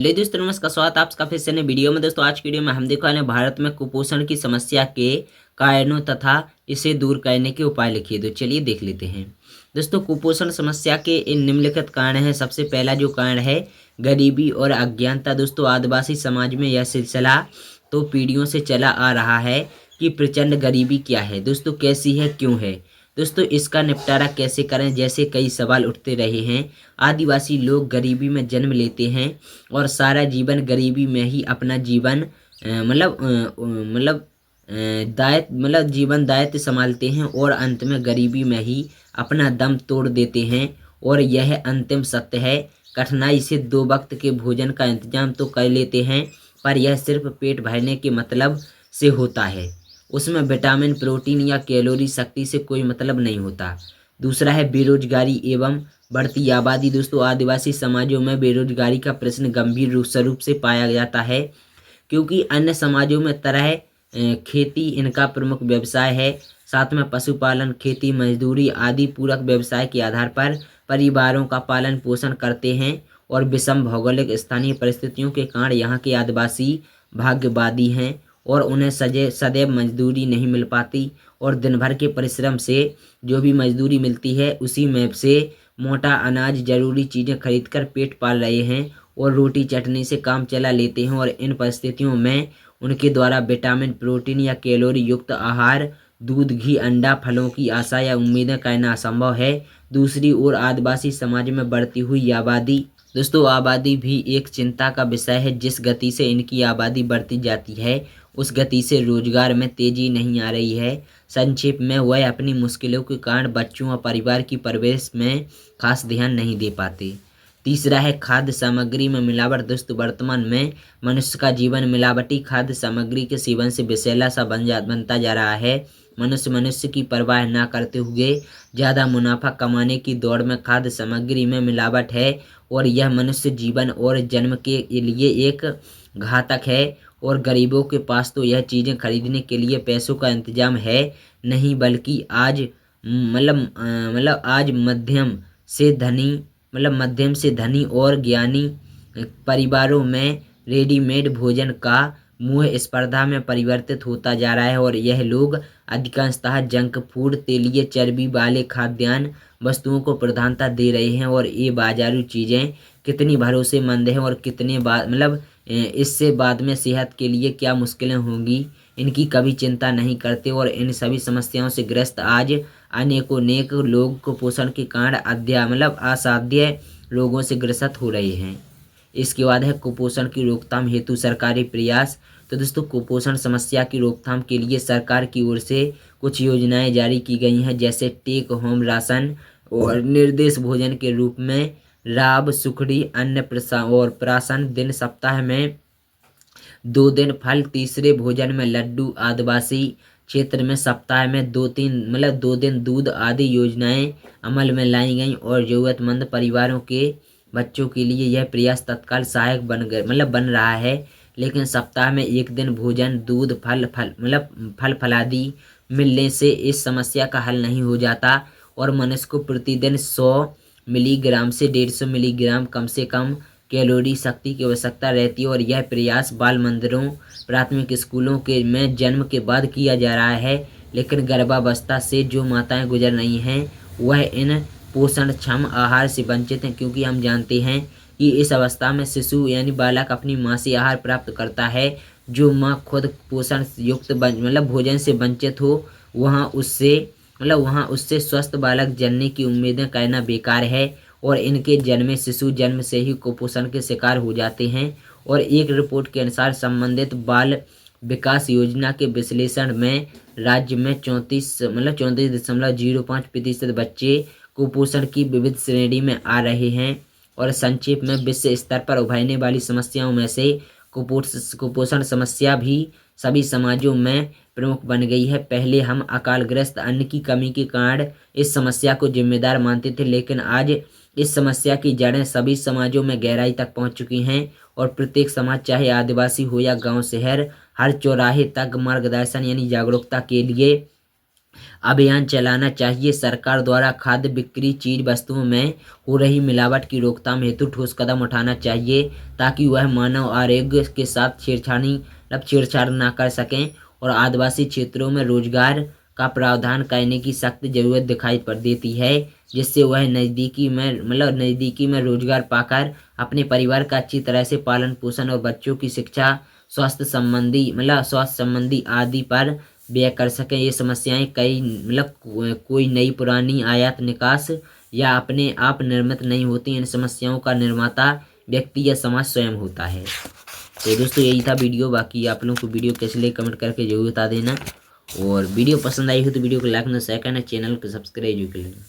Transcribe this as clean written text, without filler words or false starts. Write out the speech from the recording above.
ले दोस्तों नमस्कार, स्वागत है आपका फिर से नए वीडियो में। दोस्तों आज की वीडियो में हम देखने वाले हैं भारत में कुपोषण की समस्या के कारणों तथा इसे दूर करने के उपाय लिखिए। तो चलिए देख लेते हैं। दोस्तों कुपोषण समस्या के इन निम्नलिखित कारण हैं। सबसे पहला जो कारण है गरीबी और अज्ञानता। दोस्तों आदिवासी समाज में यह सिलसिला तो पीढ़ियों से चला आ रहा है कि प्रचंड गरीबी क्या है, दोस्तों कैसी है, क्यों है, दोस्तों इसका निपटारा कैसे करें, जैसे कई सवाल उठते रहे हैं। आदिवासी लोग गरीबी में जन्म लेते हैं और सारा जीवन गरीबी में ही अपना जीवन जीवन दायित्व संभालते हैं और अंत में गरीबी में ही अपना दम तोड़ देते हैं। और यह अंतिम सत्य है। कठिनाई से 2 वक्त के भोजन का इंतजाम तो कर लेते हैं, पर यह सिर्फ पेट भरने के मतलब से होता है। उसमें विटामिन, प्रोटीन या कैलोरी शक्ति से कोई मतलब नहीं होता। दूसरा है बेरोजगारी एवं बढ़ती आबादी। दोस्तों आदिवासी समाजों में बेरोजगारी का प्रश्न गंभीर रूप से पाया जाता है, क्योंकि अन्य समाजों में तरह खेती इनका प्रमुख व्यवसाय है। साथ में पशुपालन, खेती, मजदूरी आदि पूरक व्यवसाय के आधार पर परिवारों का पालन पोषण करते हैं। और विषम भौगोलिक स्थानीय परिस्थितियों के कारण यहाँ के आदिवासी भाग्यवादी हैं और उन्हें सदैव मजदूरी नहीं मिल पाती। और दिन भर के परिश्रम से जो भी मजदूरी मिलती है उसी में से मोटा अनाज, जरूरी चीज़ें खरीदकर पेट पाल रहे हैं और रोटी चटनी से काम चला लेते हैं। और इन परिस्थितियों में उनके द्वारा विटामिन, प्रोटीन या कैलोरी युक्त आहार, दूध, घी, अंडा, फलों की आशा या उम्मीदें करना असंभव है। दूसरी ओर आदिवासी समाज में बढ़ती हुई आबादी। दोस्तों आबादी भी एक चिंता का विषय है। जिस गति से इनकी आबादी बढ़ती जाती है उस गति से रोजगार में तेजी नहीं आ रही है। संक्षेप में वह अपनी मुश्किलों के कारण बच्चों और परिवार की परवरिश में खास ध्यान नहीं दे पाते। तीसरा है खाद्य सामग्री में मिलावट। दोस्तों वर्तमान में मनुष्य का जीवन मिलावटी खाद्य सामग्री के सेवन से विषैला सा बनता जा रहा है। मनुष्य की परवाह न करते हुए ज़्यादा मुनाफा कमाने की दौड़ में खाद्य सामग्री में मिलावट है और यह मनुष्य जीवन और जन्म के लिए एक घातक है। और गरीबों के पास तो यह चीज़ें खरीदने के लिए पैसों का इंतजाम है नहीं, बल्कि आज आज मध्यम से धनी और ज्ञानी परिवारों में रेडीमेड भोजन का मुँह स्पर्धा में परिवर्तित होता जा रहा है। और यह लोग अधिकांशतः जंक फूड, तेलीय चर्बी वाले खाद्यान्न वस्तुओं को प्रधानता दे रहे हैं। और ये बाजारू चीज़ें कितनी भरोसेमंद हैं और कितने इससे बाद में सेहत के लिए क्या मुश्किलें होंगी, इनकी कभी चिंता नहीं करते। और इन सभी समस्याओं से ग्रस्त आज अनेक लोग कुपोषण के कारण असाध्य रोगों से ग्रसित हो रहे हैं। इसके बाद है कुपोषण की रोकथाम हेतु सरकारी प्रयास। तो दोस्तों कुपोषण समस्या की रोकथाम के लिए सरकार की ओर से कुछ योजनाएं जारी की गई हैं, जैसे टेक होम राशन और निर्देश भोजन के रूप में राब, सुखड़ी, अन्न और प्राशन दिन, सप्ताह में 2 दिन फल, तीसरे भोजन में लड्डू, आदिवासी क्षेत्र में सप्ताह में 2 दिन दूध आदि योजनाएं अमल में लाई गई। और जरूरतमंद परिवारों के बच्चों के लिए यह प्रयास तत्काल सहायक बन रहा है। लेकिन सप्ताह में 1 दिन भोजन, दूध, फल फलादि मिलने से इस समस्या का हल नहीं हो जाता। और मनुष्य को प्रतिदिन 100 मिलीग्राम से 150 मिलीग्राम कम से कम कैलोरी शक्ति की आवश्यकता रहती है। और यह प्रयास बाल मंदिरों, प्राथमिक स्कूलों के में जन्म के बाद किया जा रहा है। लेकिन गर्भावस्था से जो माताएं गुजर रही हैं वह इन पोषणक्षम आहार से वंचित हैं, क्योंकि हम जानते हैं कि इस अवस्था में शिशु यानी बालक अपनी माँ से आहार प्राप्त करता है। जो माँ खुद पोषण युक्त भोजन से वंचित हो वहाँ उससे स्वस्थ बालक जनने की उम्मीदें करना बेकार है। और इनके जन्मे शिशु जन्म से ही कुपोषण के शिकार हो जाते हैं। और एक रिपोर्ट के अनुसार संबंधित बाल विकास योजना के विश्लेषण में राज्य में 34.05% बच्चे कुपोषण की विविध श्रेणी में आ रहे हैं। और संक्षेप में विश्व स्तर पर उभरने वाली समस्याओं में से कुपोषण समस्या भी सभी समाजों में प्रमुख बन गई है। पहले हम अकालग्रस्त अन्न की कमी के कारण इस समस्या को जिम्मेदार मानते थे, लेकिन आज इस समस्या की जड़ें सभी समाजों में गहराई तक पहुंच चुकी हैं। और प्रत्येक समाज, चाहे आदिवासी हो या गांव शहर, हर चौराहे तक मार्गदर्शन यानी जागरूकता के लिए अभियान चलाना चाहिए। सरकार द्वारा खाद्य बिक्री चीज वस्तुओं में हो रही मिलावट की रोकथाम हेतु ठोस कदम उठाना चाहिए ताकि वह मानव आरोग्य के साथ छेड़छाड़ न कर सकें और आदिवासी क्षेत्रों में रोजगार का प्रावधान करने की सख्त जरूरत दिखाई पड़ देती है, जिससे वह नज़दीकी में रोजगार पाकर अपने परिवार का अच्छी तरह से पालन पोषण और बच्चों की शिक्षा स्वास्थ्य संबंधी आदि पर व्यय कर सकें। ये समस्याएं कोई नई पुरानी आयात निकास या अपने आप निर्मित नहीं होती। इन समस्याओं का निर्माता व्यक्ति या समाज स्वयं होता है। तो दोस्तों यही था वीडियो। बाकी आप लोगों को वीडियो कैसे लगे कमेंट करके जरूर बता देना, और वीडियो पसंद आई हो तो वीडियो को लाइक करना, शेयर करना, चैनल को सब्सक्राइब कर लेना।